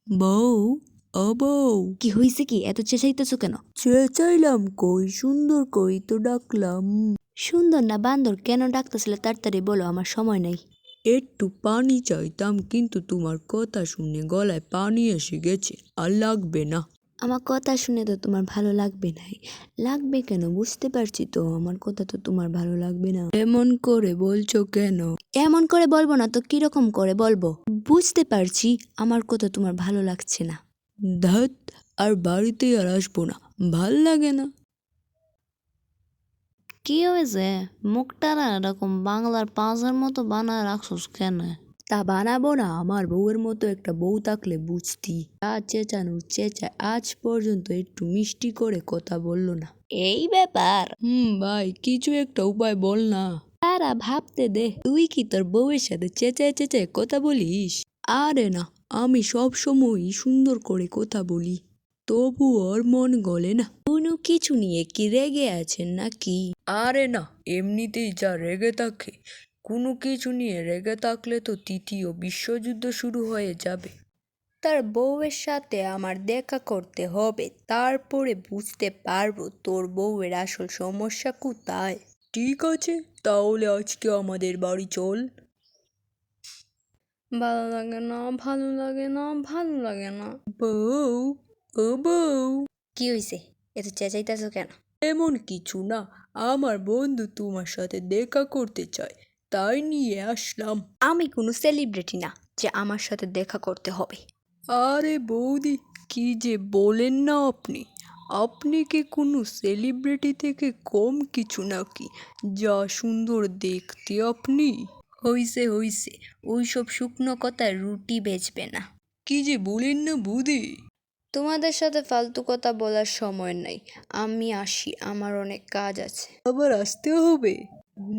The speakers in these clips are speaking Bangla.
বউ, ও বউ, কি হইছে? কি এত চেঁচাইতেছো কেন? চেঁচাইলাম কই, সুন্দর কই তো ডাকলাম। সুন্দর না বান্দর? কেন ডাকতেছিলে তাড়াতাড়ি বলো, আমার সময় নাই। একটু পানি চাইতাম, কিন্তু তোমার কথা শুনে গলায় পানি এসে গেছে, আর লাগবে না। আমার কথা শুনে তো তোমার ভালো লাগবে নাই। লাগবে কেন? বুঝতে পারছি তো আমার কথা তো তোমার ভালো লাগবে না। এমন করে বলছো কেন? এমন করে বলবো না তো কিরকম করে বলবো? বুঝতে পারছি আমার কথা তোমার ভালো লাগছে না। ধ্যাত, আর বাড়িতে আর আসবো না, ভাল লাগে না। কি হয়েছে? মুখটা না এরকম বাংলার পাঁচের মতো বানায় রাখছোস কেন? তা বানাবো না? আমার বউয়ের মতো একটা বউ থাকলে বুঝতি। চেঁচানোর চেঁচায়, আজ পর্যন্ত একটু মিষ্টি করে কথা বললো না। এই ব্যাপার? ভাই, কিছু একটা উপায় বল না। তারা ভাবতে দে। তুই কি তোর বউয়ের সাথে চেঁচায় চেঁচায় কথা বলিস? আরে না, আমি সব সময়ই সুন্দর করে কথা বলি, তবু ওর মন গলে না। কোনো কিছু নিয়ে কি রেগে আছেন নাকি? আরে না, এমনিতেই যা রেগে থাকে। কোনো কিছু নিয়ে রেগে থাকলে তো তৃতীয় বিশ্বযুদ্ধ শুরু হয়ে যাবে। তার বউয়ের সাথে আমার দেখা করতে হবে, তারপরে বুঝতে পারবো তোর বউয়ের আসল সমস্যা কোথায়। ঠিক আছে, তাহলে আজকে আমাদের বাড়ি চল। ভালো লাগে না, ভালো লাগে না, ভালো লাগে না। বউ, ও বউ। কি হইছে? এত চেঁচাইতেছো কেন? এমন কিছু না, আমার বন্ধু তোমার সাথে দেখা করতে চায়, তাই নিয়ে আসলাম। আমি কোনো সেলিব্রিটি না যে আমার সাথে দেখা করতে হবে। আরে বৌদি, কি যে বলেন না আপনি! আপনি কি কোনো সেলিব্রিটি থেকে কম কিছু নাকি? যা সুন্দর দেখতে আপনি! হইছে হইছে, ওইসব শুকনো কথায় রুটি বেচবে না। কি যে বলেন না বৌদি! তোমাদের সাথে ফালতু কথা বলার সময় নাই। আমি আসি, আমার অনেক কাজ আছে। আবার আসতেও হবে?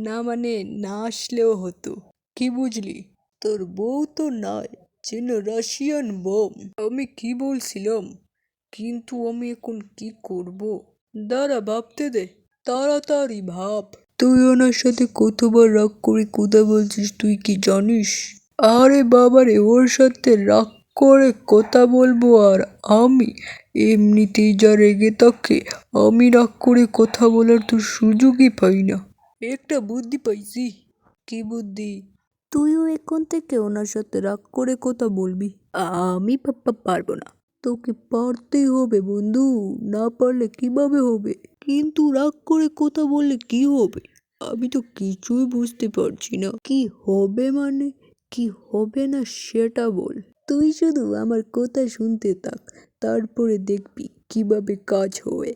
না মানে, না আসলেও হতো। কি বুঝলি? তোর বউ তো নয়, যেন রাশিয়ান বোম। আমি কি বলছিলাম, কিন্তু আমি এখন কি করব? দাঁড়া, ভাবতে দে, তাড়াতাড়ি ভাব। তুই ওনার সাথে কতবার রাগ করে কথা বলছিস তুই কি জানিস? আরে বাবারে, ওর সাথে রাগ করে কথা বলবো আর আমি? এমনিতেই যা রেগে থাকে, আমি রাগ করে কথা বলার তো সুযোগই পাই না। একটা বুদ্ধি পাইছি। কি বুদ্ধি? তুইও এখন থেকে ওনার সাথে রাগ করে কথা বলবি। আমি পারবো না। তোকে পারতেই হবে বন্ধু, না পারলে কিভাবে হবে? কিন্তু রাগ করে কথা বললে কি হবে? আমি তো কিছুই বুঝতে পারছি না। কি হবে মানে? কি হবে না সেটা বল। তুই শুধু আমার কথা শুনতে থাক, তারপরে দেখবি কিভাবে কাজ হয়।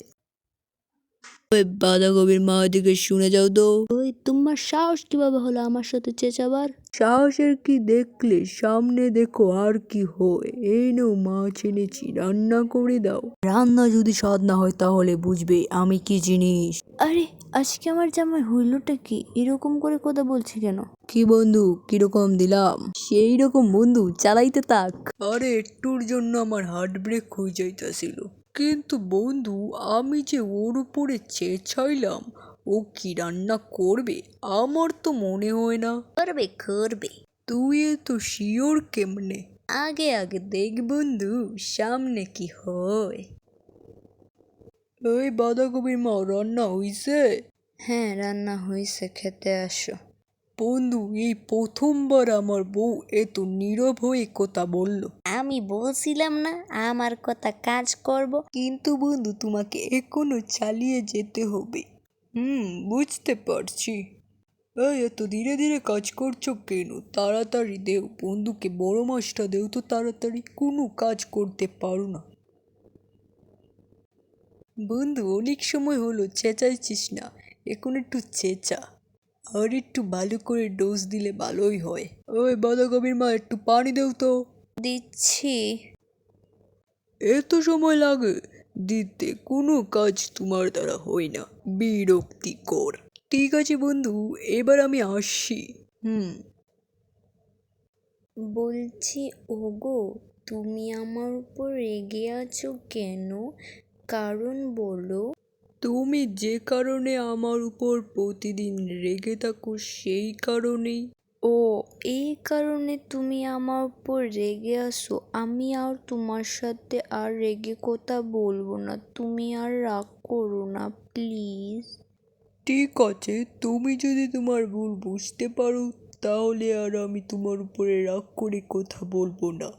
ওই বাঁধাকপির মা, দিকে শুনে যাও তো। ওই তোমার সাহস কিভাবে হলো আমার সাথে চেঁচাবার? সাহসের কি দেখলে? সামনে দেখো আর কি হয়। এই নাও মাছ এনেছি, রান্না করে দাও। রান্না যদি স্বাদ না হয় তাহলে বুঝবে আমি কি জিনিস। আরে, আজকে আমার জামাই হইলটা কি? এরকম করে কথা বলছে কেন? কি বন্ধু, কিরকম দিলাম? সেই রকম বন্ধু, চালাইতে থাক। আরে একটুর জন্য আমার হার্ট ব্রেক হয়ে যাইতাছিল। কিন্তু বন্ধু, আমি যে ওর উপরে চেঁচাইলাম, ও কি রান্না করবে? আমার তো মনে হয় না। করবে করবে। তুই তো শিওর কেমনে? আগে আগে দেখ বন্ধু, সামনে কি হয়। ওই বাঁধাকপির মা, রান্না হইছে? হ্যাঁ, রান্না হয়েছে, খেতে আসো। বন্ধু, এই প্রথমবার আমার বউ এত নীরব হয়ে কথা বলল। আমি বলছিলাম না আমার কথা কাজ করব? কিন্তু বন্ধু, তোমাকে এখনো চালিয়ে যেতে হবে। বুঝতে পারছি। এই, এত ধীরে ধীরে কাজ করছো কেন? তাড়াতাড়ি দেও, বন্ধুকে বড় মাছটা দেও তো তাড়াতাড়ি। কোনো কাজ করতে পারো না। বন্ধু, অনেক সময় হলো চেঁচাইছিস না, এখন একটু চেঁচা। আর একটু ভালো করে ডোজ দিলে ভালোই হয়। ওই বাঁধাকপির মা, একটু পানি দেও তো। দিচ্ছি। এত সময় লাগে দিতে? কোনো কাজ তোমার দ্বারা হয় না, বিরক্তিকর। ঠিক আছে বন্ধু, এবার আমি আসছি। বলছি, ওগো, তুমি আমার উপর রেগে আছো কেন? কারণ বলো। তুমি যে কারণে আমার উপর প্রতিদিন রেগে থাকো, সেই কারণেই। ও, এই কারণে তুমি আমার উপর রেগে আসো। আমি আর তোমার সাথে আর রেগে কথা বলবো না, তুমি আর রাগ করো না প্লিজ। ঠিক আছে, তুমি যদি তোমার ভুল বুঝতে পারো তাহলে আর আমি তোমার উপরে রাগ করে কথা বলবো না।